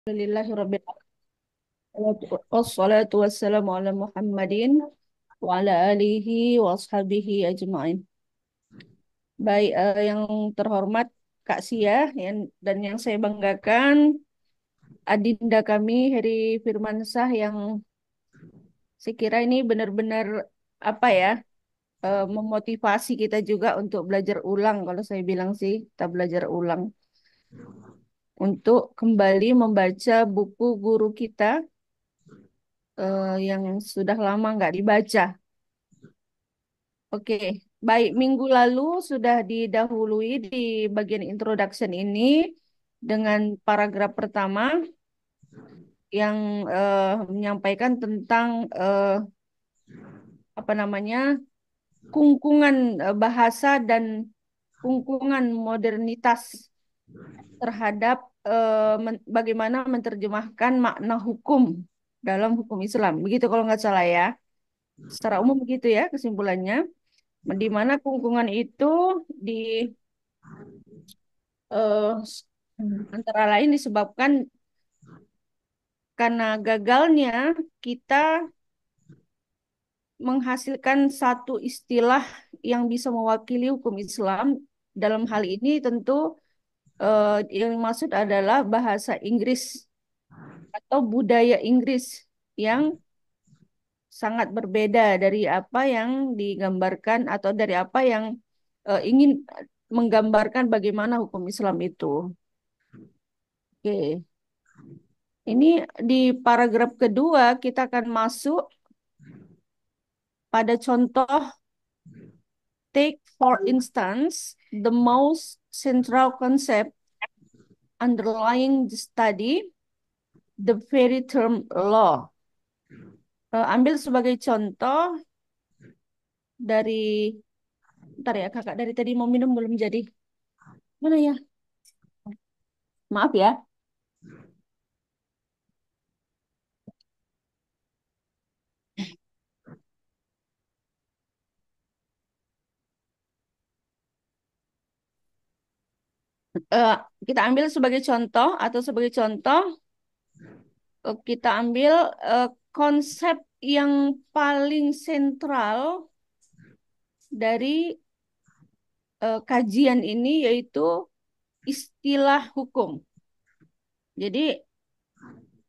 Alhamdulillahirabbil alamin. Wassalatu wassalamu ala Muhammadin wa ala alihi wa ashabihi ajma'in. Baik, yang terhormat Kak Sia dan yang saya banggakan Adinda kami Heri Firmansah yang saya kira ini benar-benar apa ya, memotivasi kita juga untuk belajar ulang. Kalau saya bilang sih kita belajar ulang untuk kembali membaca buku guru kita yang sudah lama nggak dibaca. Oke, baik. Minggu lalu sudah didahului di bagian introduction ini dengan paragraf pertama yang menyampaikan tentang apa namanya kungkungan bahasa dan kungkungan modernitas terhadap bagaimana menerjemahkan makna hukum dalam hukum Islam. Begitu kalau nggak salah ya. Secara umum begitu ya kesimpulannya. Di mana kungkungan itu di eh, antara lain disebabkan karena gagalnya kita menghasilkan satu istilah yang bisa mewakili hukum Islam. Dalam hal ini tentu yang dimaksud adalah bahasa Inggris atau budaya Inggris yang sangat berbeda dari apa yang digambarkan atau dari apa yang ingin menggambarkan bagaimana hukum Islam itu. Oke. Ini di paragraf kedua kita akan masuk pada contoh take for instance the most central concept underlying the study, the very term law. Ambil sebagai contoh dari, ntar ya kakak dari tadi mau minum belum jadi. Mana ya? Maaf ya. Eh, kita ambil sebagai contoh atau sebagai contoh kita ambil eh, konsep yang paling sentral dari kajian ini yaitu istilah hukum. Jadi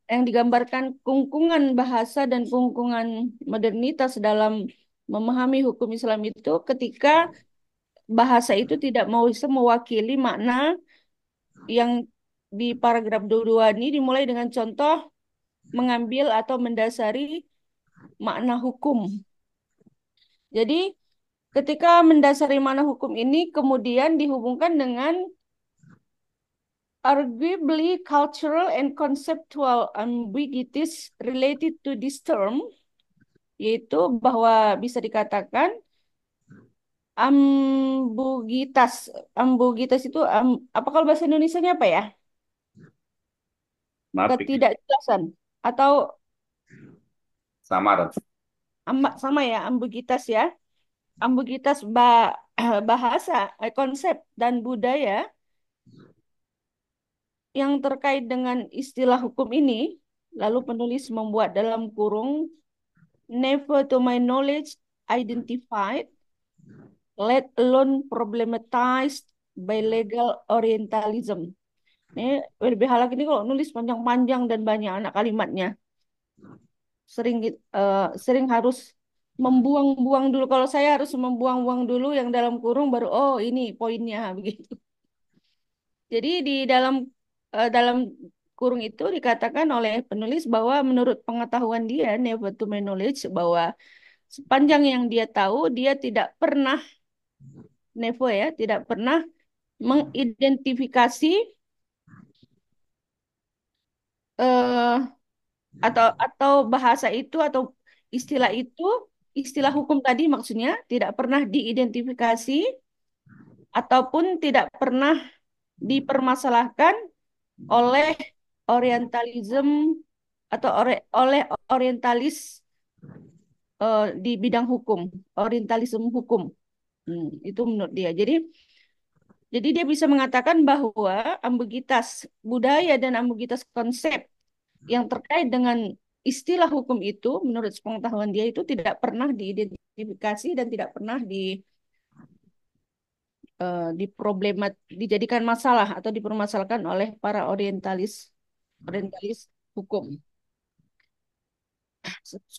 yang digambarkan kungkungan bahasa dan kungkungan modernitas dalam memahami hukum Islam itu ketika bahasa itu tidak mau bisa mewakili makna yang di paragraf 22 ini dimulai dengan contoh mengambil atau mendasari makna hukum. Jadi ketika mendasari makna hukum ini kemudian dihubungkan dengan arguably cultural and conceptual ambiguities related to this term, yaitu bahwa bisa dikatakan ambugitas. Ambugitas itu apa kalau bahasa Indonesianya apa ya? Maaf, ini Ketidakjelasan atau samar. sama ya ambugitas ya. Ambugitas bahasa, konsep dan budaya yang terkait dengan istilah hukum ini, lalu penulis membuat dalam kurung never to my knowledge identified, let alone problematized by legal Orientalism. Ini lebih halak ini kalau nulis panjang-panjang dan banyak anak kalimatnya. Sering harus membuang-buang dulu. Kalau saya harus membuang-buang dulu yang dalam kurung baru oh ini poinnya begitu. Jadi di dalam kurung itu dikatakan oleh penulis bahwa menurut pengetahuan dia never to my knowledge bahwa sepanjang yang dia tahu dia tidak pernah never ya tidak pernah mengidentifikasi eh, atau bahasa itu atau istilah itu istilah hukum tadi maksudnya tidak pernah diidentifikasi ataupun tidak pernah dipermasalahkan oleh orientalism atau oleh orientalis di bidang hukum, orientalisme hukum. Itu menurut dia. Jadi Jadi dia bisa mengatakan bahwa ambiguitas budaya dan ambiguitas konsep yang terkait dengan istilah hukum itu, menurut pengetahuan dia itu tidak pernah diidentifikasi dan tidak pernah dijadikan masalah atau dipermasalahkan oleh para orientalis orientalis hukum.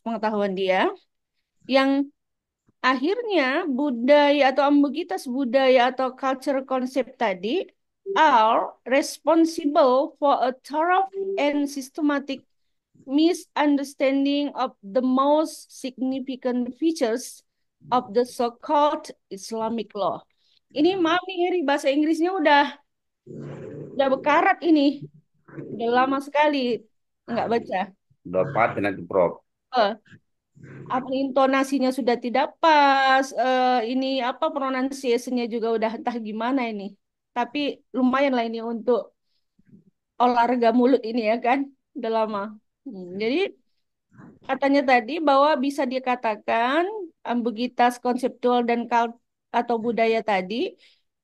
Pengetahuan dia yang akhirnya budaya atau ambiguitas budaya atau culture concept tadi are responsible for a thorough and systematic misunderstanding of the most significant features of the so-called Islamic law. Ini Mami Heri bahasa Inggrisnya udah bekarat ini, udah lama sekali nggak baca. Udah pati nanti Prof. Eh, apa intonasinya sudah tidak pas, ini apa pronunciation-nya juga udah entah gimana ini. Tapi lumayan lah ini untuk olahraga mulut ini ya kan, udah lama. Jadi katanya tadi bahwa bisa dikatakan ambiguitas konseptual dan atau budaya tadi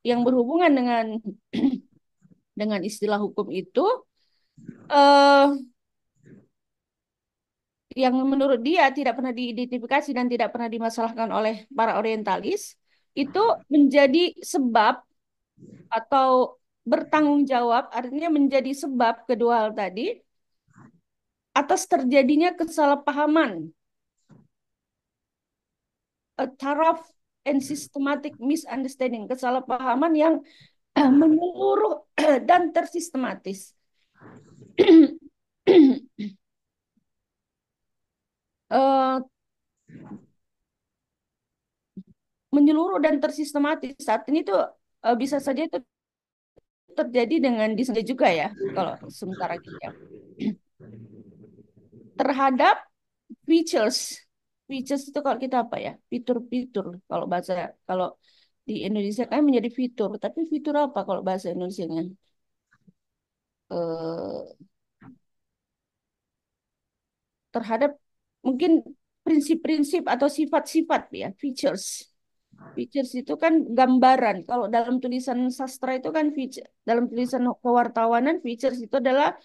yang berhubungan dengan dengan istilah hukum itu eh yang menurut dia tidak pernah diidentifikasi dan tidak pernah dimasalahkan oleh para orientalis itu menjadi sebab atau bertanggung jawab artinya menjadi sebab kedua hal tadi atas terjadinya kesalahpahaman, a thorough and systematic misunderstanding, kesalahpahaman yang menyeluruh dan tersistematis. Eh, menyeluruh dan tersistematis. Saat ini tuh bisa saja itu terjadi dengan diri sendiri juga ya, kalau sementara gitu ya. Terhadap features, features itu kalau kita apa ya? Fitur-fitur kalau bahasa kalau di Indonesia kan menjadi fitur, tapi fitur apa kalau bahasa Indonesianya? Eh, terhadap mungkin prinsip-prinsip atau sifat-sifat ya, features. Features itu kan gambaran. Kalau dalam tulisan sastra itu kan feature, dalam tulisan kewartawanan features itu adalah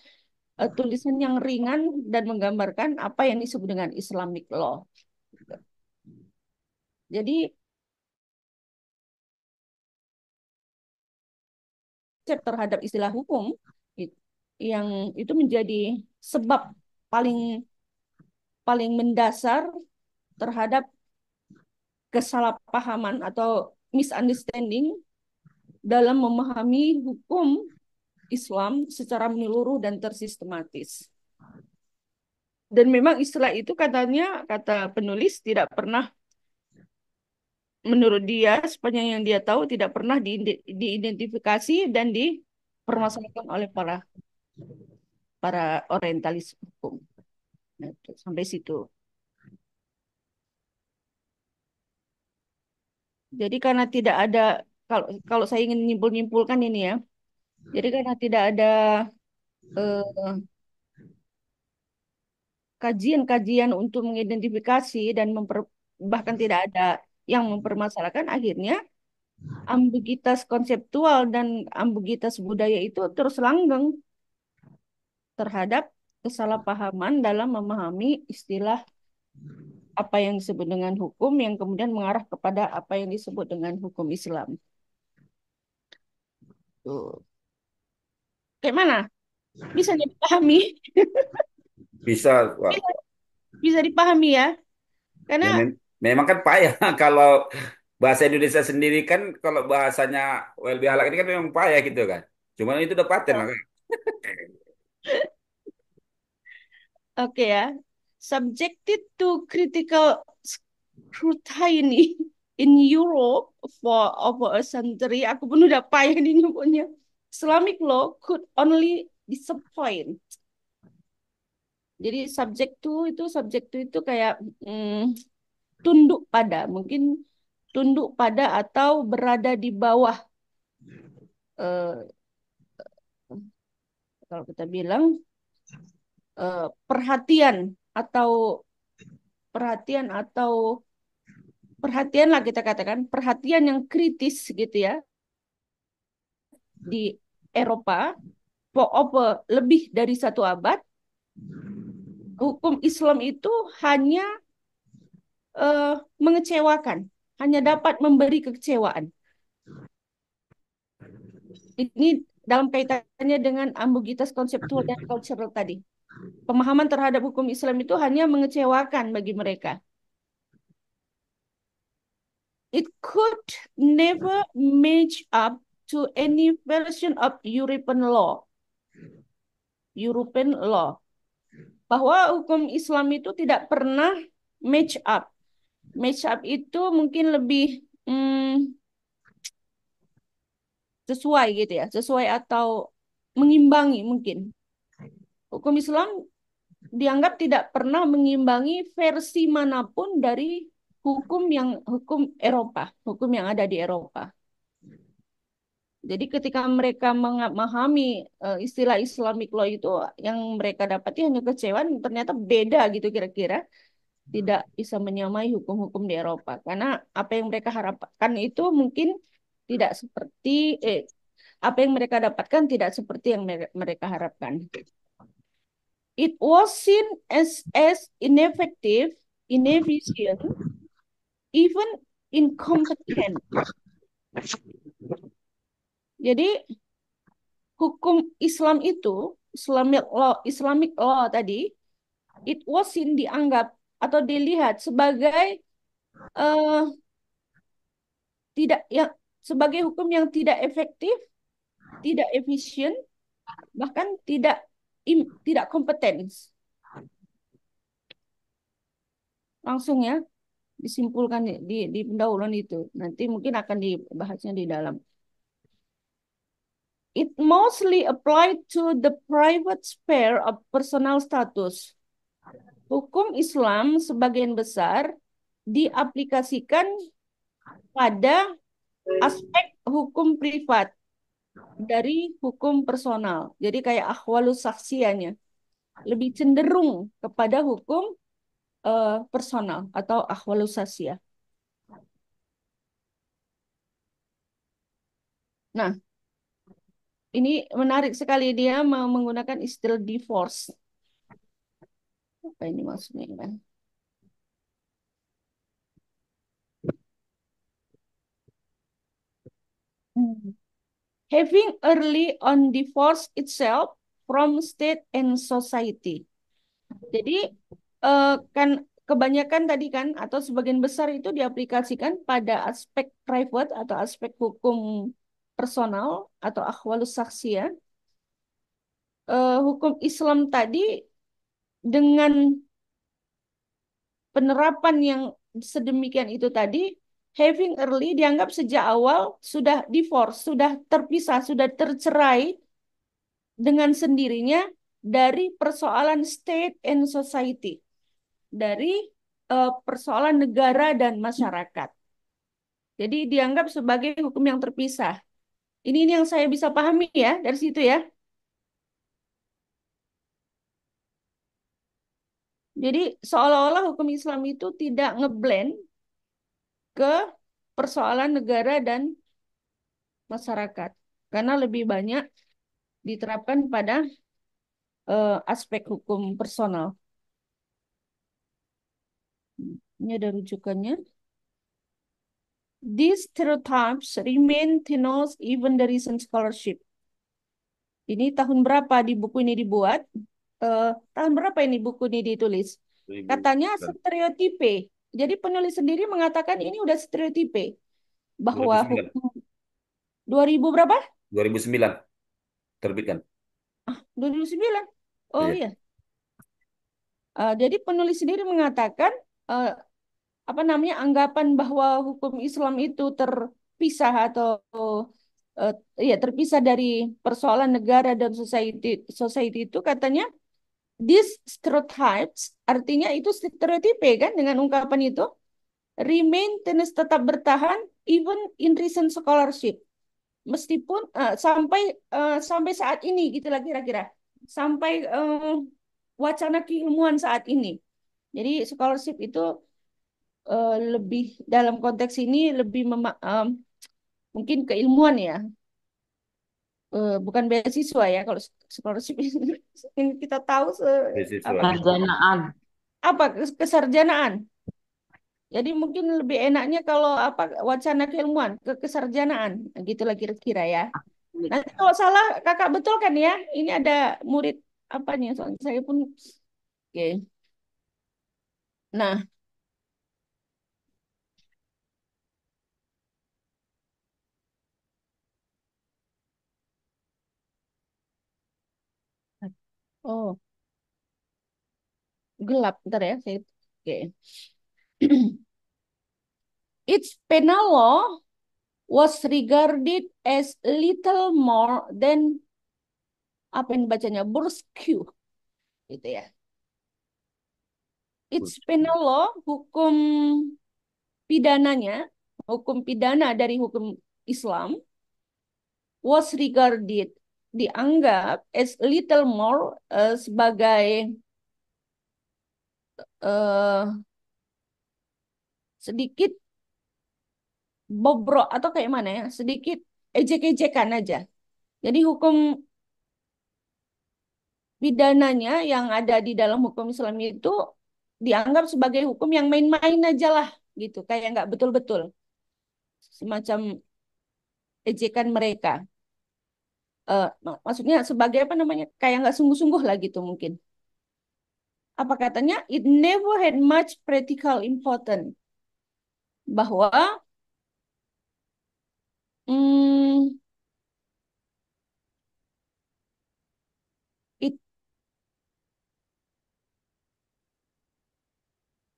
tulisan yang ringan dan menggambarkan apa yang disebut dengan Islamic law. Jadi konsep terhadap istilah hukum yang itu menjadi sebab paling paling mendasar terhadap kesalahpahaman atau misunderstanding dalam memahami hukum Islam secara menyeluruh dan tersistematis. Dan memang istilah itu katanya, kata penulis, tidak pernah, menurut dia, sepanjang yang dia tahu, tidak pernah diidentifikasi dan dipermasalahkan oleh para para orientalis hukum. Nah, sampai situ. Jadi karena tidak ada, kalau kalau saya ingin nyimpulkan ini ya, jadi karena tidak ada eh, kajian-kajian untuk mengidentifikasi dan bahkan tidak ada yang mempermasalahkan, akhirnya ambiguitas konseptual dan ambiguitas budaya itu terus langgeng terhadap kesalahpahaman dalam memahami istilah apa yang disebut dengan hukum yang kemudian mengarah kepada apa yang disebut dengan hukum Islam. Tuh. Kayak mana? Bisa dipahami? Bisa, Bisa, Pak. bisa dipahami ya? Karena Memang kan payah kalau bahasa Indonesia sendiri kan kalau bahasanya WLB Halak ini kan memang payah gitu kan. Cuman itu udah paten lah kan. oke ya, subjected to critical scrutiny in Europe for over a century. Aku pun udah payah nih nyebutnya. Islamic law could only disappoint. Jadi subjek itu kayak tunduk pada, mungkin tunduk pada atau berada di bawah eh, kalau kita bilang perhatian atau perhatian atau perhatian lah kita katakan perhatian yang kritis gitu ya di Eropa, lebih dari 1 abad, hukum Islam itu hanya eh, mengecewakan, hanya dapat memberi kekecewaan. Ini dalam kaitannya dengan ambiguitas konseptual dan cultural tadi. Pemahaman terhadap hukum Islam itu hanya mengecewakan bagi mereka. It could never match up to any version of European law. Bahwa hukum Islam itu tidak pernah match up. Match up itu mungkin lebih sesuai gitu ya, sesuai atau mengimbangi mungkin. Hukum Islam dianggap tidak pernah mengimbangi versi manapun dari hukum Eropa, hukum yang ada di Eropa. Jadi ketika mereka memahami istilah Islamic law itu, yang mereka dapati hanya kecewaan, ternyata beda gitu kira-kira, tidak bisa menyamai hukum-hukum di Eropa. Karena apa yang mereka harapkan itu mungkin tidak seperti apa yang mereka dapatkan tidak seperti yang mereka harapkan. It was seen as ineffective, inefficient, even incompetent. Jadi hukum Islam itu, Islamic law tadi, it was seen dianggap atau dilihat sebagai uh, tidak yang sebagai hukum yang tidak efektif, tidak efisien, bahkan tidak kompeten. Langsung ya disimpulkan di pendahuluan itu. Nanti mungkin akan dibahasnya di dalam. It mostly applied to the private sphere of personal status. Hukum Islam sebagian besar diaplikasikan pada aspek hukum privat dari hukum personal. Jadi kayak ahwalus saksianya. Lebih cenderung kepada hukum personal atau ahwalus saksiyah. Nah, ini menarik sekali dia menggunakan istilah divorce. Apa ini maksudnya kan? Having early on divorce itself from state and society. Jadi kan kebanyakan tadi kan atau sebagian besar itu diaplikasikan pada aspek private atau aspek hukum personal atau akhwalus saksiyah. Hukum Islam tadi dengan penerapan yang sedemikian itu tadi, having early dianggap sejak awal sudah divorce, sudah terpisah, sudah tercerai dengan sendirinya dari persoalan state and society, dari persoalan negara dan masyarakat. Jadi dianggap sebagai hukum yang terpisah. Ini yang saya bisa pahami ya dari situ ya. Jadi seolah-olah hukum Islam itu tidak ngeblend ke persoalan negara dan masyarakat, karena lebih banyak diterapkan pada aspek hukum personal. Ini ada rujukannya. These stereotypes remain tenuous even the recent scholarship. Ini tahun berapa di buku ini dibuat? Tahun berapa ini buku ini ditulis? Katanya 2009. stereotipe. Jadi penulis sendiri mengatakan ini udah stereotipe bahwa 2009. hukum 2000 berapa? 2009 terbit kan? 2009. Oh Iya. iya. Jadi penulis sendiri mengatakan eh, apa namanya anggapan bahwa hukum Islam itu terpisah atau eh, ya terpisah dari persoalan negara dan society itu katanya these stereotypes artinya itu stereotipe kan dengan ungkapan itu remain tetap bertahan even in recent scholarship meskipun sampai saat ini gitulah kira-kira sampai wacana keilmuan saat ini. Jadi scholarship itu lebih dalam konteks ini lebih mungkin keilmuan ya. bukan beasiswa ya kalau scholarship yang kita tahu apa beasiswa. Sarjanaan. apa kesarjanaan. Jadi mungkin lebih enaknya kalau apa wacana keilmuan kesarjanaan. Nah, gitulah kira-kira ya. Nanti kalau salah kakak betul kan ya? Ini ada murid apa nih? Soalnya saya pun oke. Nah, oh gelap ntar ya saya. Oke. Its penal law was regarded as little more than apa yang bacanya Burskew gitu ya. Its penal law pidananya, hukum pidana dari hukum Islam was regarded dianggap as little more sebagai eh, sedikit bobrok atau kayak mana ya, sedikit ejek-ejekan aja. Jadi hukum pidananya yang ada di dalam hukum Islam itu dianggap sebagai hukum yang main-main aja lah gitu, kayak nggak betul-betul, semacam ejekan mereka. Maksudnya sebagai apa namanya, kayak nggak sungguh-sungguh lah gitu mungkin. Apa katanya? It never had much practical importance, bahwa hmm, it-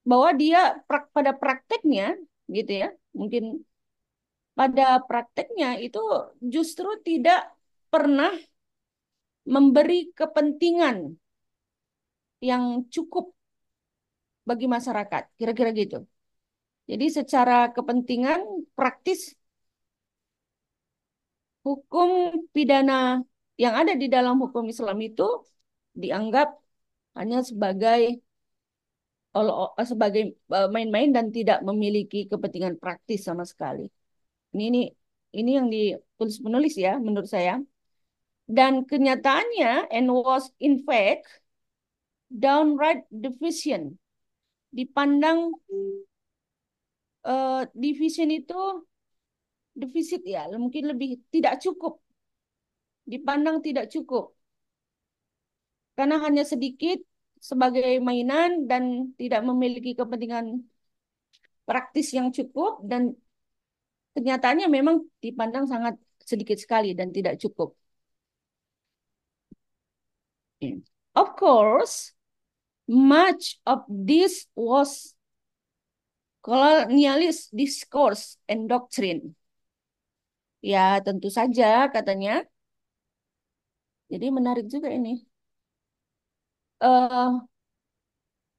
bahwa dia pada prakteknya gitu ya, mungkin pada prakteknya itu justru tidak pernah memberi kepentingan yang cukup bagi masyarakat, kira-kira gitu. Jadi secara kepentingan praktis, hukum pidana yang ada di dalam hukum Islam itu dianggap hanya sebagai main-main dan tidak memiliki kepentingan praktis sama sekali. Ini ini ini yang ditulis penulis ya menurut saya. Dan kenyataannya and was in fact downright deficient. Dipandang division itu defisit ya, mungkin lebih tidak cukup, dipandang tidak cukup karena hanya sedikit sebagai mainan dan tidak memiliki kepentingan praktis yang cukup, dan kenyataannya memang dipandang sangat sedikit sekali dan tidak cukup. Of course, much of this was colonialist discourse and doctrine. Ya, tentu saja katanya. Jadi menarik juga ini. Uh,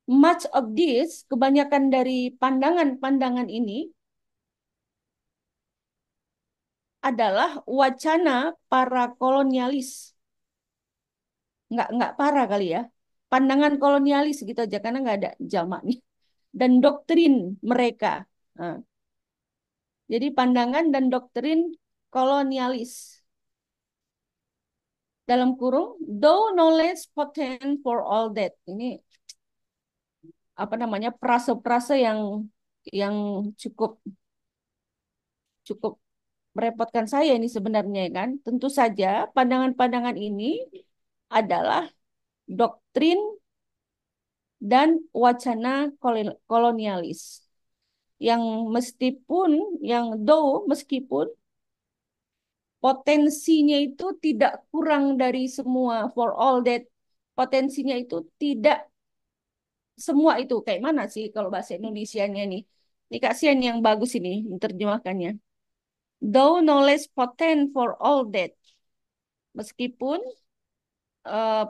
Much of this, kebanyakan dari pandangan-pandangan ini adalah wacana para kolonialis. Nggak para kali ya. Pandangan kolonialis gitu aja, karena nggak ada jamaknya. Dan doktrin mereka. Nah, jadi pandangan dan doktrin kolonialis. Dalam kurung, though knowledge potent for all that. Ini apa namanya, prase-prase yang cukup cukup merepotkan saya ini sebenarnya ya kan. Tentu saja pandangan-pandangan ini adalah doktrin dan wacana kolonialis yang meskipun meskipun potensinya itu tidak kurang dari semua, for all that, potensinya itu tidak semua itu kayak mana sih kalau bahasa Indonesianya nih. Ini kasihan yang bagus ini menerjemahkannya. Though knowledge potent for all that. Meskipun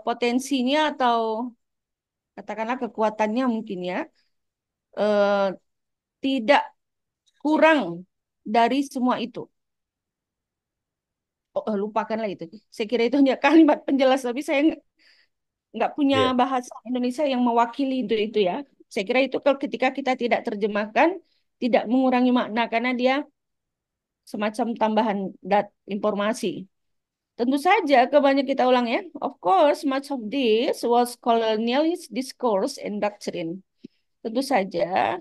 potensinya atau katakanlah kekuatannya mungkin ya eh, tidak kurang dari semua itu. Lupakanlah itu. Saya kira itu hanya kalimat penjelas, tapi saya nggak punya Iya. bahasa Indonesia yang mewakili itu ya. Saya kira itu kalau ketika kita tidak terjemahkan, tidak mengurangi makna karena dia semacam tambahan informasi. Tentu saja, kebanyakan kita ulang ya. Of course, much of this was colonialist discourse and doctrine. Tentu saja,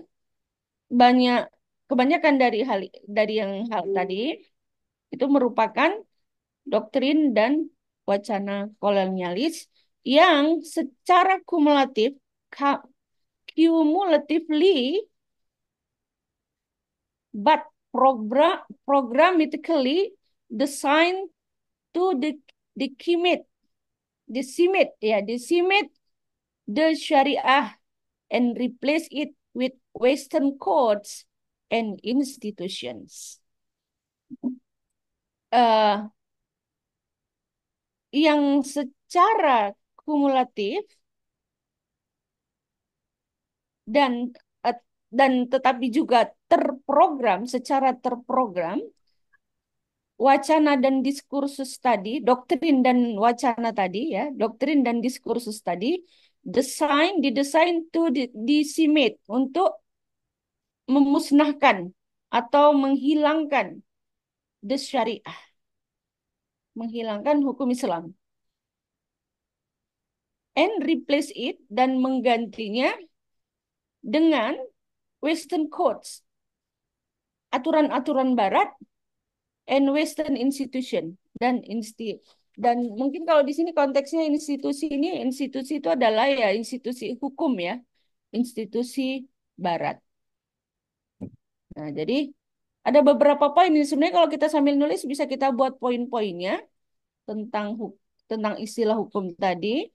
banyak kebanyakan dari yang hal tadi itu merupakan doktrin dan wacana kolonialis yang secara kumulatif, ka- cumulatively, but programmatically designed to decimate the Sharia and replace it with Western codes and institutions. Eh, yang secara kumulatif dan eh, dan tetapi juga secara terprogram wacana dan diskursus tadi, doktrin dan wacana tadi ya, doktrin dan diskursus tadi didesain to decimate untuk memusnahkan atau menghilangkan the syariah, menghilangkan hukum Islam, and replace it dan menggantinya dengan Western codes, aturan-aturan Barat, and Western institution dan mungkin kalau di sini konteksnya institusi itu adalah ya institusi hukum ya, institusi Barat. Nah, jadi ada beberapa poin ini sebenarnya kalau kita sambil nulis bisa kita buat poin-poinnya tentang tentang istilah hukum tadi,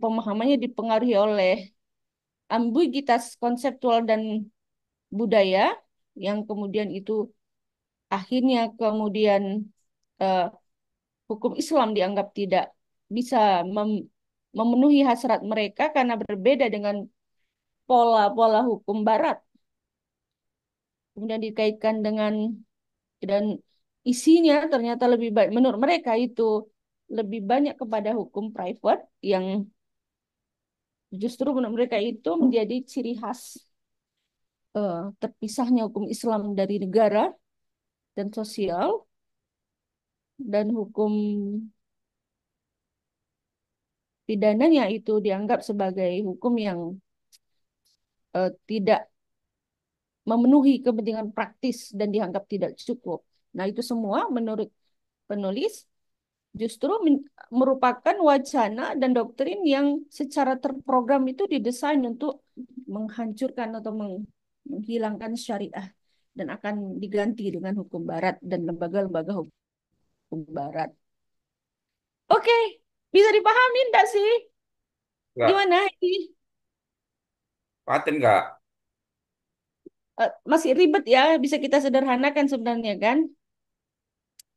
pemahamannya dipengaruhi oleh ambiguitas konseptual dan budaya yang kemudian itu akhirnya kemudian eh, hukum Islam dianggap tidak bisa memenuhi hasrat mereka karena berbeda dengan pola-pola hukum Barat. Kemudian dikaitkan dengan dan isinya ternyata lebih baik menurut mereka itu lebih banyak kepada hukum private yang justru menurut mereka itu menjadi ciri khas terpisahnya hukum Islam dari negara dan sosial dan hukum pidananya itu dianggap sebagai hukum yang tidak memenuhi kepentingan praktis dan dianggap tidak cukup. Nah, itu semua menurut penulis justru merupakan wacana dan doktrin yang secara terprogram itu didesain untuk menghancurkan atau menghilangkan syariah dan akan diganti dengan hukum barat dan lembaga-lembaga hukum barat. Oke, bisa dipahami enggak sih? Enggak, Gimana ini? paten enggak? Masih ribet ya, bisa kita sederhanakan sebenarnya kan?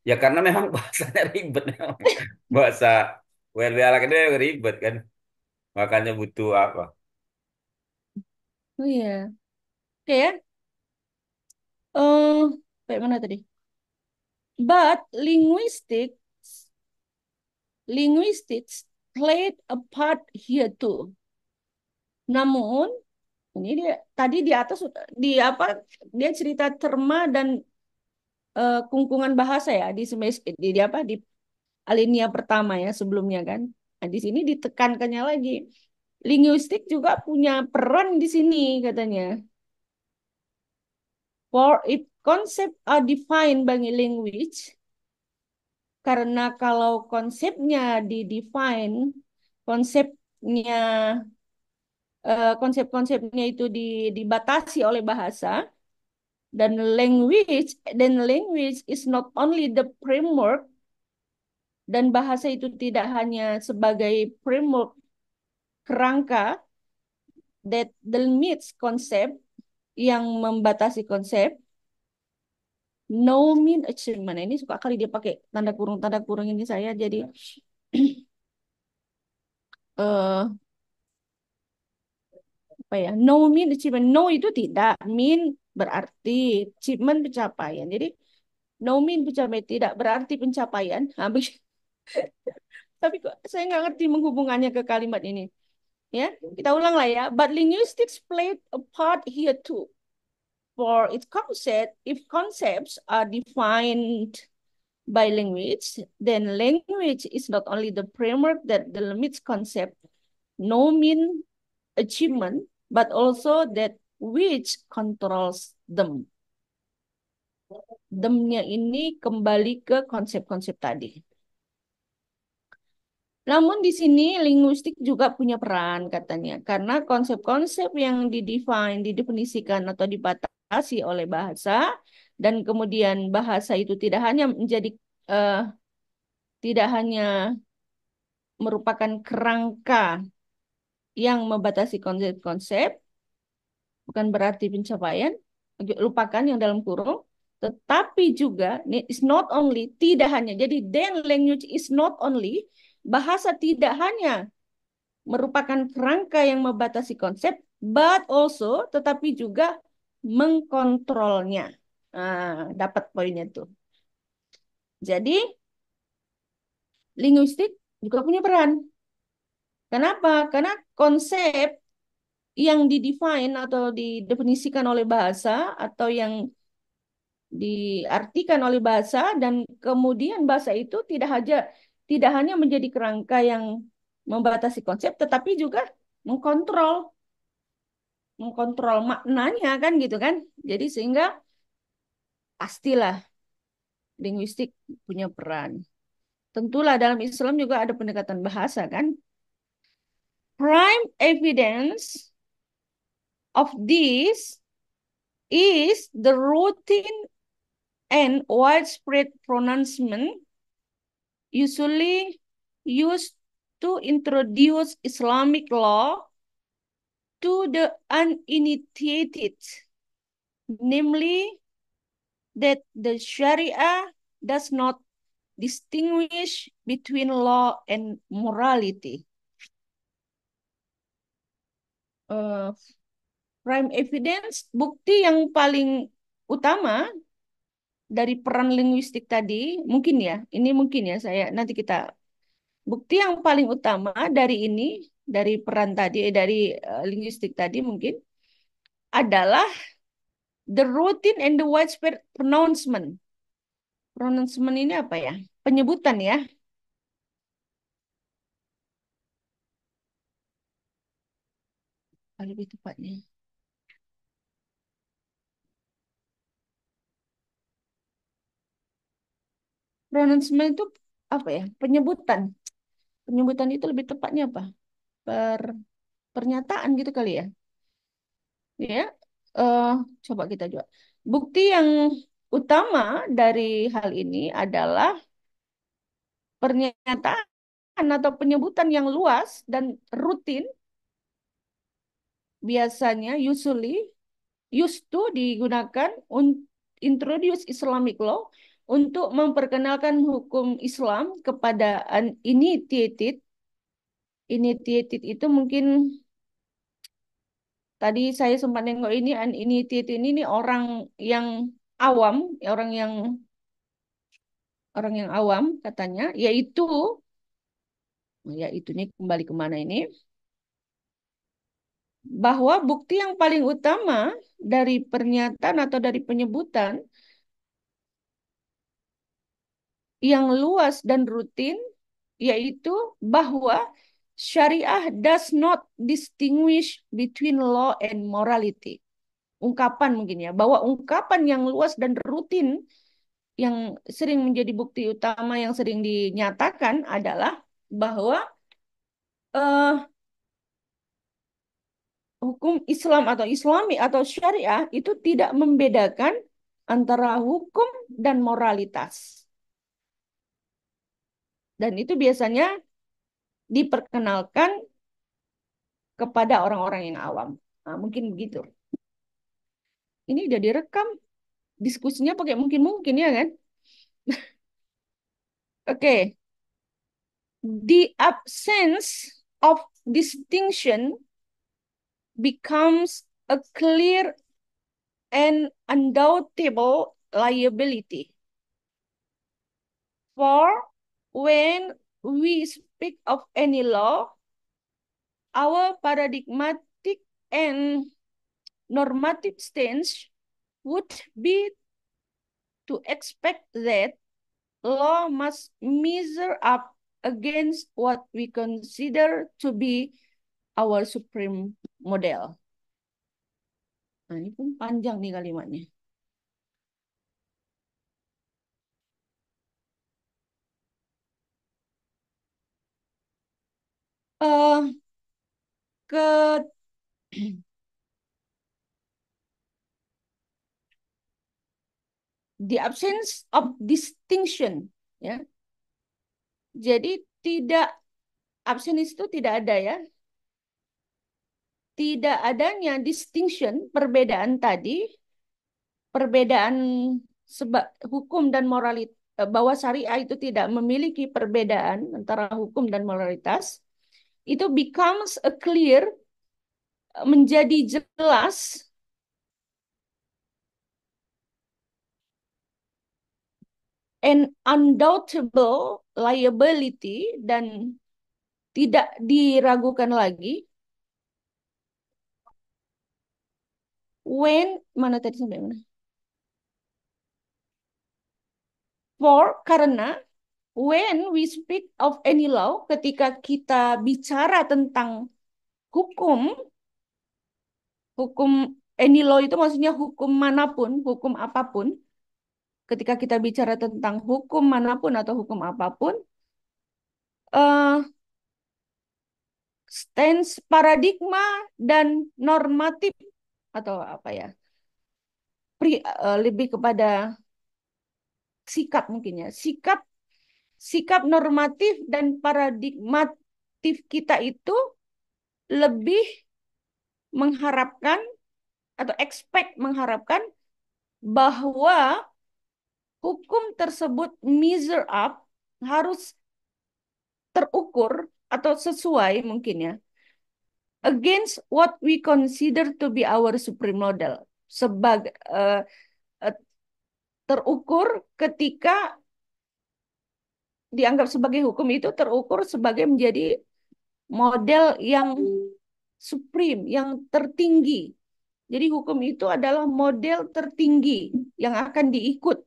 Ya karena memang bahasanya ribet memang. Bahasa WLBL ini ribet kan. Makanya butuh apa? Oh iya, oke ya. Eh, kayak mana tadi? But linguistics played a part here too. Namun, ini dia tadi di atas di apa dia cerita terma dan kungkungan bahasa ya di apa di alinea pertama ya sebelumnya kan. Nah, di sini ditekankannya lagi. Linguistik juga punya peran di sini katanya. For if concept are defined by language, karena kalau konsepnya di-define, konsepnya konsep-konsepnya itu dibatasi oleh bahasa dan language is not only the framework dan bahasa itu tidak hanya sebagai framework kerangka that limits konsep yang membatasi konsep no mean achievement. Ini suka kali dia pakai tanda kurung ini saya jadi eh apa ya no mean achievement no itu tidak mean berarti achievement pencapaian jadi no mean pencapaian tidak berarti pencapaian habis tapi kok saya nggak ngerti menghubungannya ke kalimat ini ya kita ulang lah ya but linguistics played a part here too for its concept if concepts are defined by language, then language is not only the framework that delimits concept, no mean achievement, but also that which controls them. Them-nya ini kembali ke konsep-konsep tadi. Namun di sini linguistik juga punya peran katanya, karena konsep-konsep yang didefinisikan atau dibatasi oleh bahasa, dan kemudian bahasa itu eh, tidak hanya merupakan kerangka yang membatasi konsep-konsep, bukan berarti pencapaian, lupakan yang dalam kurung, tetapi juga is not only, tidak hanya, jadi then language is not only, bahasa tidak hanya merupakan kerangka yang membatasi konsep, but also, tetapi juga mengkontrolnya. Nah, dapat poinnya tuh. Jadi, linguistik juga punya peran. Kenapa? Karena konsep yang didefine atau didefinisikan oleh bahasa atau yang diartikan oleh bahasa dan kemudian bahasa itu tidak hanya menjadi kerangka yang membatasi konsep tetapi juga mengkontrol mengkontrol maknanya kan gitu kan. Jadi sehingga pastilah linguistik punya peran. Tentulah dalam Islam juga ada pendekatan bahasa kan. Prime evidence of this is the routine and widespread pronouncement usually used to introduce Islamic law to the uninitiated, namely that the Sharia does not distinguish between law and morality. Uh, Prime evidence, bukti yang paling utama dari peran linguistik tadi, mungkin ya, ini mungkin ya saya nanti kita bukti yang paling utama dari ini, dari peran tadi, dari linguistik tadi mungkin adalah the routine and the widespread pronouncement. Pronouncement ini apa ya? Penyebutan ya. Lebih tepatnya. Pronouncement itu apa ya? Penyebutan. Penyebutan itu lebih tepatnya apa? Per Pernyataan gitu kali ya. Ya. eh Coba kita coba. Bukti yang utama dari hal ini adalah pernyataan atau penyebutan yang luas dan rutin, biasanya used to digunakan untuk introduce Islamic law, untuk memperkenalkan hukum Islam kepada uninitiated. Initiated itu mungkin tadi saya sempat nengok ini uninitiated ini orang yang awam, orang yang awam katanya, yaitu nih kembali kemana ini, bahwa bukti yang paling utama dari pernyataan atau dari penyebutan yang luas dan rutin yaitu bahwa syariah does not distinguish between law and morality. Ungkapan mungkin ya, bahwa ungkapan yang luas dan rutin yang sering menjadi bukti utama yang sering dinyatakan adalah bahwa eh, hukum Islam atau Islami atau syariah itu tidak membedakan antara hukum dan moralitas. Dan itu biasanya diperkenalkan kepada orang-orang yang awam. Nah, mungkin begitu. Ini udah direkam diskusinya pakai mungkin-mungkin ya kan? Oke. The absence of distinction becomes a clear and undoubtable liability. For when we speak of any law, our paradigmatic and normative stance would be to expect that law must measure up against what we consider to be our supreme model. Nah, ini pun panjang nih kalimatnya. Eh, ke the absence of distinction, ya. Jadi tidak absen itu tidak ada ya. Tidak adanya distinction, perbedaan tadi, perbedaan hukum dan moralitas, bahwa syariah itu tidak memiliki perbedaan antara hukum dan moralitas, itu becomes a clear, menjadi jelas, and undoubtable liability, dan tidak diragukan lagi, when, mana tadi sampai mana? For, karena, when we speak of any law, ketika kita bicara tentang hukum, hukum any law itu maksudnya hukum manapun, hukum apapun. Ketika kita bicara tentang hukum manapun atau hukum apapun, eh stance paradigma dan normatif atau apa ya, lebih kepada sikap mungkin ya, sikap sikap normatif dan paradigmatif kita itu lebih mengharapkan atau mengharapkan bahwa hukum tersebut measure up, harus terukur atau sesuai mungkin ya, against what we consider to be our supreme model, sebagai terukur ketika dianggap sebagai hukum itu terukur sebagai menjadi model yang supreme, yang tertinggi. Jadi hukum itu adalah model tertinggi yang akan diikut.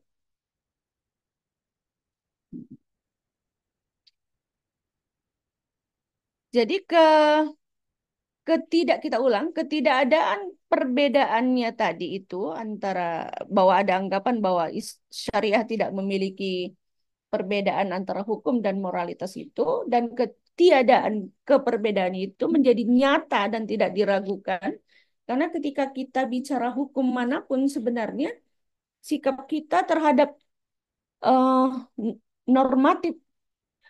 Jadi kita ulang, ketidakadaan perbedaannya tadi itu antara, bahwa ada anggapan bahwa syariah tidak memiliki perbedaan antara hukum dan moralitas itu, dan ketiadaan keperbedaan itu menjadi nyata dan tidak diragukan, karena ketika kita bicara hukum manapun sebenarnya sikap kita terhadap eh, normatif,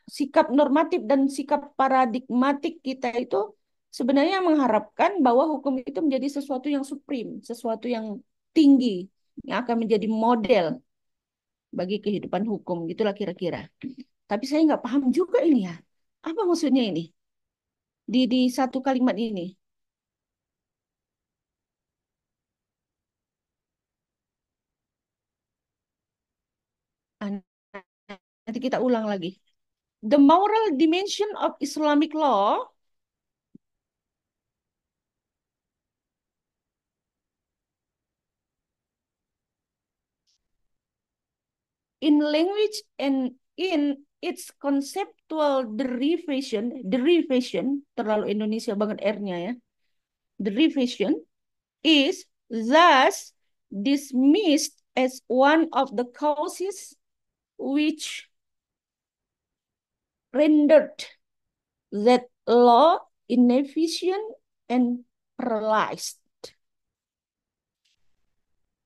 sikap normatif dan sikap paradigmatik kita itu sebenarnya mengharapkan bahwa hukum itu menjadi sesuatu yang supreme, sesuatu yang tinggi, yang akan menjadi model bagi kehidupan hukum, gitulah kira-kira. Tapi saya nggak paham juga ini ya. Apa maksudnya ini? Di satu kalimat ini. Ah, nanti kita ulang lagi. The moral dimension of Islamic law in language and in its conceptual derivation, terlalu Indonesia banget R-nya ya. Derivation is thus dismissed as one of the causes which rendered that law inefficient and paralyzed.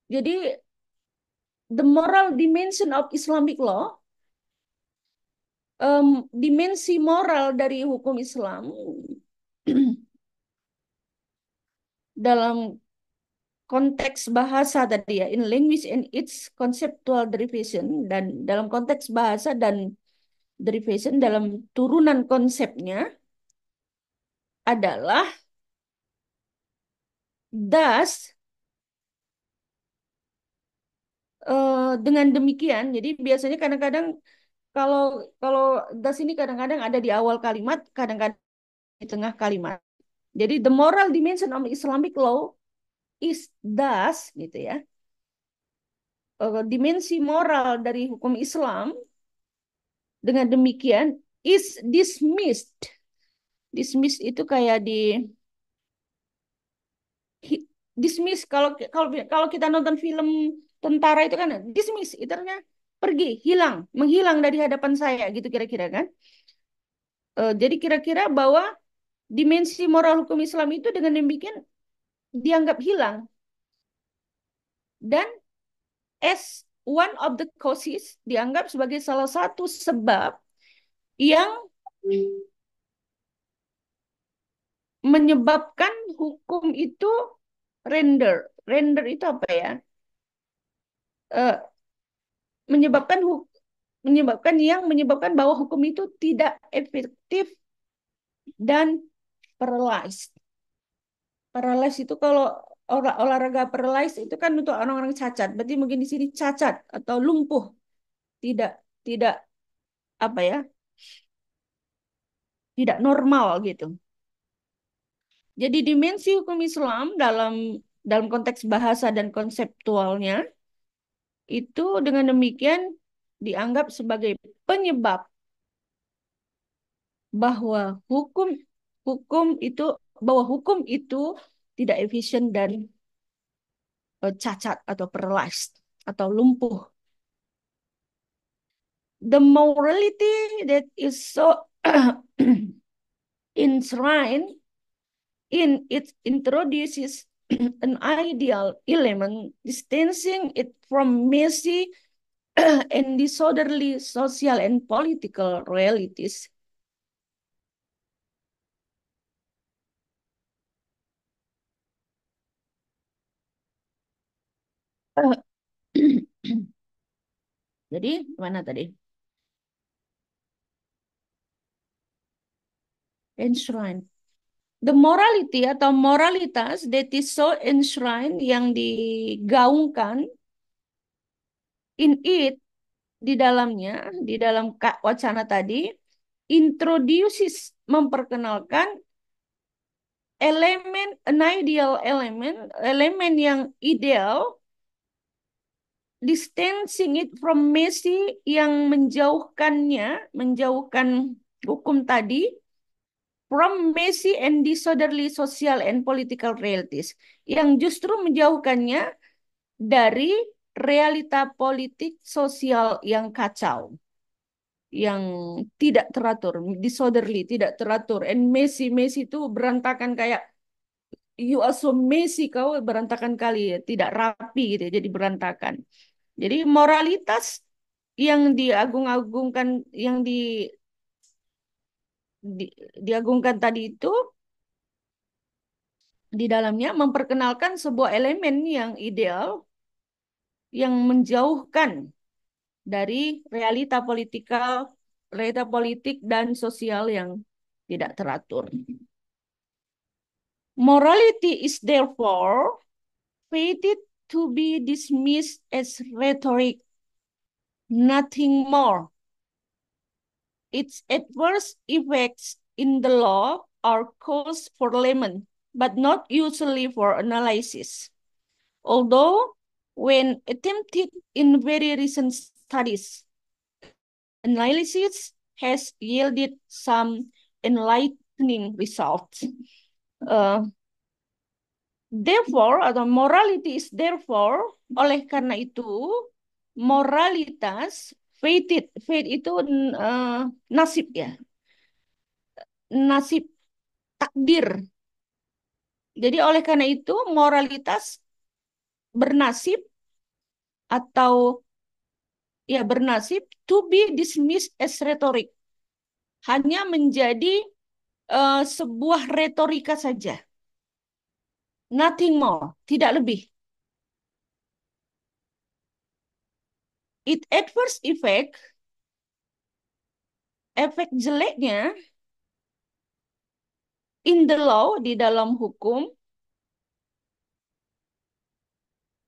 Jadi, the moral dimension of Islamic law, dimensi moral dari hukum Islam dalam konteks bahasa tadi ya, in language and its conceptual derivation, dan dalam konteks bahasa dan derivation dalam turunan konsepnya adalah thus, dengan demikian. Jadi biasanya kadang-kadang kalau kalau thus ini kadang-kadang ada di awal kalimat, kadang-kadang di tengah kalimat. Jadi the moral dimension of Islamic law is thus gitu ya. Dimensi moral dari hukum Islam Dengan demikian is dismissed. Dismissed itu kayak di dismiss, kalau kalau kalau kita nonton film tentara itu kan dismiss, itu artinya pergi, hilang, menghilang dari hadapan saya gitu kira-kira kan. Jadi kira-kira bahwa dimensi moral hukum Islam itu dengan demikian dianggap hilang, dan as one of the causes, dianggap sebagai salah satu sebab yang menyebabkan hukum itu render. Render itu apa ya? Eh, menyebabkan menyebabkan yang menyebabkan bahwa hukum itu tidak efektif dan paralyzed. Paralyzed itu kalau olahraga paralyzed itu kan untuk orang-orang cacat. Berarti mungkin di sini cacat atau lumpuh, tidak tidak apa ya? Tidak normal gitu. Jadi dimensi hukum Islam dalam dalam konteks bahasa dan konseptualnya itu dengan demikian dianggap sebagai penyebab bahwa hukum hukum itu bahwa hukum itu tidak efisien dan cacat atau paralyzed atau lumpuh. The morality that is so enshrined in it introduces an ideal element, distancing it from messy and disorderly social and political realities. Jadi mana tadi? Enshrined. The morality atau moralitas that is so enshrined yang digaungkan in it, di dalamnya, di dalam wacana tadi, introduces, memperkenalkan elemen, an ideal element, elemen yang ideal, distancing it from messy, yang menjauhkannya, menjauhkan hukum tadi, from messy and disorderly social and political realities, yang justru menjauhkannya dari realita politik sosial yang kacau, yang tidak teratur, disorderly, tidak teratur, and messy, messy itu berantakan kayak you are so messy, kau berantakan kali ya, tidak rapi gitu, ya, jadi berantakan. Jadi moralitas yang diagung-agungkan, yang di, diagungkan tadi itu di dalamnya memperkenalkan sebuah elemen yang ideal yang menjauhkan dari realita politik dan sosial yang tidak teratur. Morality is therefore fated to be dismissed as rhetoric, nothing more. Its adverse effects in the law are cause for lament, but not usually for analysis. Although, when attempted in very recent studies, analysis has yielded some enlightening results. Uh, Therefore, atau morality is therefore, oleh karena itu, moralitas, fated, fate itu nasib ya, nasib, takdir. Jadi oleh karena itu, moralitas bernasib atau ya bernasib to be dismissed as rhetoric, hanya menjadi sebuah retorika saja, nothing more, tidak lebih. It adverse effect, efek jeleknya in the law, di dalam hukum,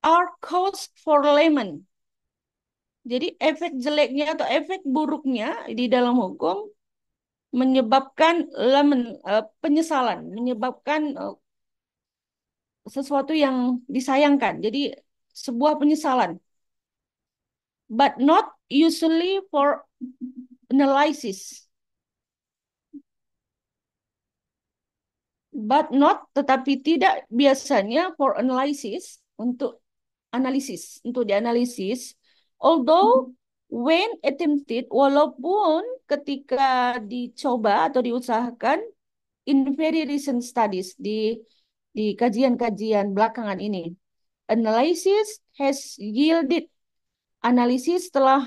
are cause for lament. Jadi efek jeleknya atau efek buruknya di dalam hukum menyebabkan penyesalan, menyebabkan sesuatu yang disayangkan. Jadi sebuah penyesalan. But not usually for analysis, but not, tetapi tidak biasanya for analysis, untuk analisis, untuk dianalisis. Although when attempted, walaupun ketika dicoba atau diusahakan in very recent studies, di kajian-kajian belakangan ini, analysis has yielded, analisis telah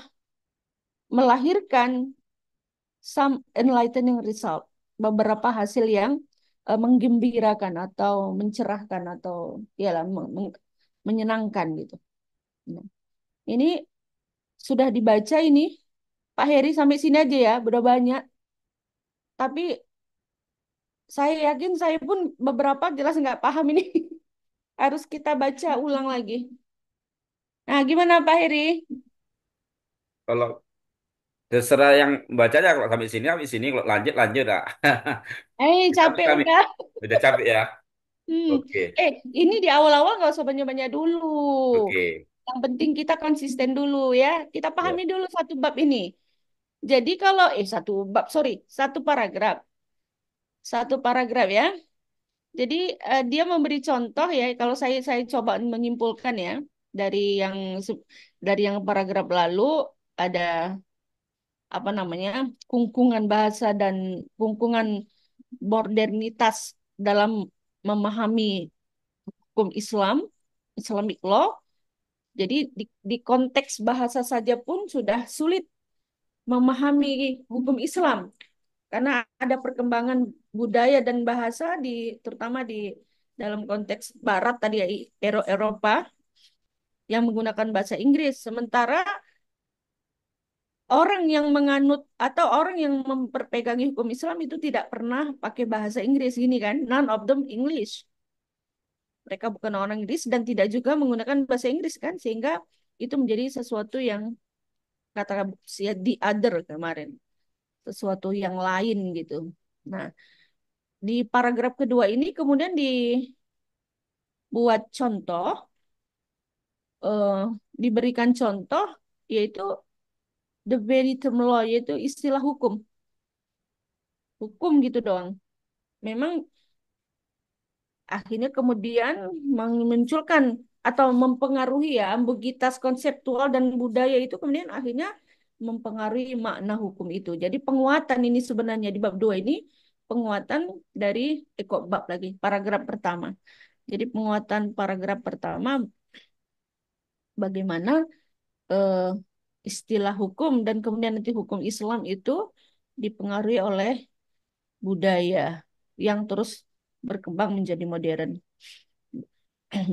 melahirkan some enlightening result, beberapa hasil yang menggembirakan atau mencerahkan atau ya menyenangkan gitu. Nah, ini sudah dibaca ini Pak Heri sampai sini aja ya, udah banyak. Tapi saya yakin saya pun beberapa jelas nggak paham ini. Harus kita baca ulang lagi. Nah, gimana Pak Heri? Kalau terserah yang bacanya, kalau sampai sini kalau lanjut lanjut ah. Tapi Capek kami udah. udah capek ya. Hmm. Oke, Ini di awal-awal nggak usah banyak-banyak dulu. oke. Yang penting kita konsisten dulu ya. Kita Ya. pahami dulu satu bab ini. Jadi kalau satu bab, sorry, satu paragraf, satu paragraf ya. Jadi dia memberi contoh ya. Kalau saya coba menyimpulkan ya dari yang dari yang paragraf lalu ada apa namanya, kungkungan bahasa dan kungkungan modernitas dalam memahami hukum Islam, Islamic law. Jadi di konteks bahasa saja pun sudah sulit memahami hukum Islam karena ada perkembangan budaya dan bahasa terutama di dalam konteks Barat tadi ya, Eropa yang menggunakan bahasa Inggris. Sementara orang yang menganut atau orang yang memperpegangi hukum Islam itu tidak pernah pakai bahasa Inggris gini kan, none of them English. Mereka bukan orang Inggris dan tidak juga menggunakan bahasa Inggris kan, sehingga itu menjadi sesuatu yang kata si the other kemarin, sesuatu yang lain gitu. Nah, di paragraf kedua ini kemudian dibuat contoh, eh, diberikan contoh yaitu the very term law, yaitu istilah hukum, hukum gitu doang. Memang akhirnya kemudian memunculkan atau mempengaruhi ya ambiguitas konseptual dan budaya itu kemudian akhirnya mempengaruhi makna hukum itu. Jadi penguatan ini sebenarnya di bab 2 ini penguatan dari bab lagi paragraf pertama. Jadi penguatan paragraf pertama bagaimana eh, istilah hukum dan kemudian nanti hukum Islam itu dipengaruhi oleh budaya yang terus berkembang menjadi modern.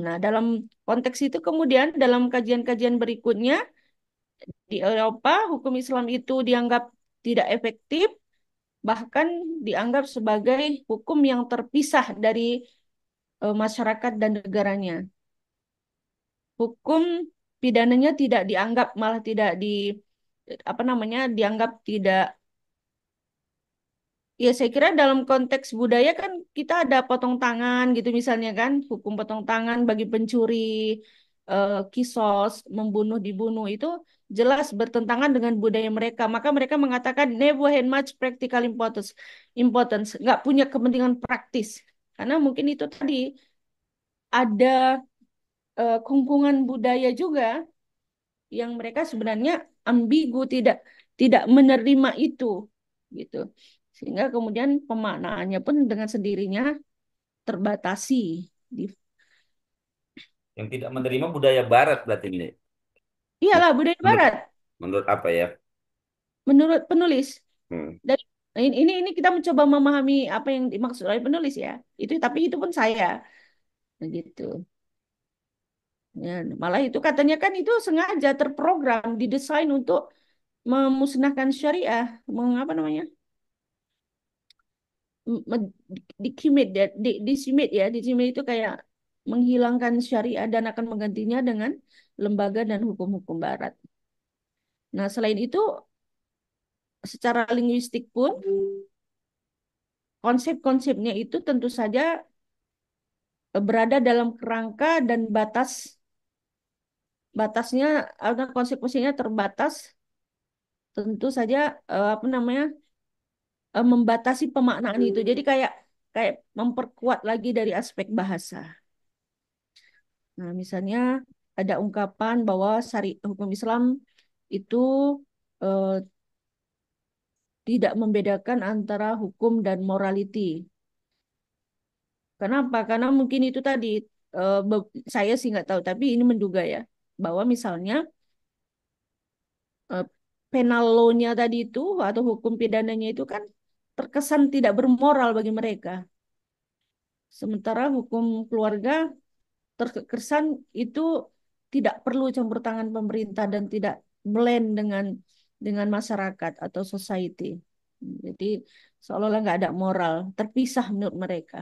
Nah, dalam konteks itu kemudian dalam kajian-kajian berikutnya di Eropa hukum Islam itu dianggap tidak efektif, bahkan dianggap sebagai hukum yang terpisah dari masyarakat dan negaranya. Hukum pidananya tidak dianggap, malah tidak apa namanya, dianggap tidak. Ya, saya kira dalam konteks budaya kan kita ada potong tangan gitu misalnya kan, hukum potong tangan bagi pencuri, kisos, membunuh, dibunuh itu jelas bertentangan dengan budaya mereka. Maka mereka mengatakan never had much practical importance, nggak punya kepentingan praktis. Karena mungkin itu tadi ada kungkungan budaya juga yang mereka sebenarnya ambigu, tidak tidak menerima itu gitu, sehingga kemudian pemaknaannya pun dengan sendirinya terbatasi di, Yang tidak menerima budaya Barat berarti ini. iyalah budaya Menurut, barat menurut apa ya? menurut penulis. Hmm. Dan ini kita mencoba memahami apa yang dimaksud oleh penulis ya, itu tapi itu pun saya begitu ya. Malah itu katanya kan itu sengaja terprogram didesain untuk memusnahkan syariah, mengapa namanya, dikimit ya, disimit ya, disimit itu kayak menghilangkan syariah dan akan menggantinya dengan lembaga dan hukum-hukum barat. Nah, selain itu secara linguistik pun konsep-konsepnya itu tentu saja berada dalam kerangka dan batasnya, atau konsep-konsepnya terbatas tentu saja apa namanya membatasi pemaknaan itu. Jadi kayak kayak memperkuat lagi dari aspek bahasa. Nah, misalnya ada ungkapan bahwa hukum Islam itu eh, tidak membedakan antara hukum dan morality. Kenapa? Karena mungkin itu tadi saya sih nggak tahu, tapi ini menduga ya bahwa misalnya eh, penal law-nya tadi itu atau hukum pidananya itu kan terkesan tidak bermoral bagi mereka. Sementara hukum keluarga terkesan itu tidak perlu campur tangan pemerintah dan tidak blend dengan masyarakat atau society. Jadi seolah-olah nggak ada moral, terpisah menurut mereka.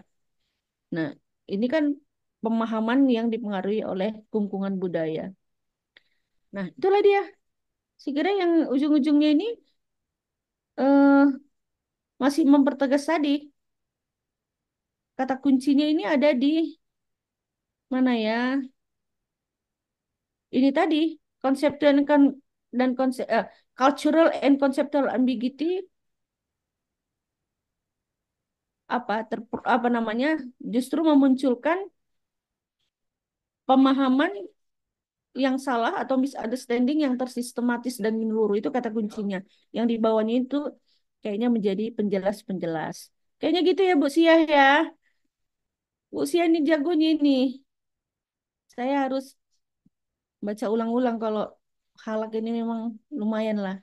Nah, ini kan pemahaman yang dipengaruhi oleh kungkungan budaya. Nah, itulah dia. Sekira yang ujung-ujungnya ini eh, masih mempertegas tadi. Kata kuncinya ini ada di mana ya? Ini tadi konsep dan konsep cultural and conceptual ambiguity apa namanya? Justru memunculkan pemahaman yang salah atau misunderstanding yang tersistematis dan menyeluruh itu kata kuncinya. Yang di bawahnya itu kayaknya menjadi penjelas-penjelas. Kayaknya gitu ya Bu Sia ya. Bu Sia ini jagonya ini. Saya harus baca ulang-ulang kalau halak ini memang lumayan lah.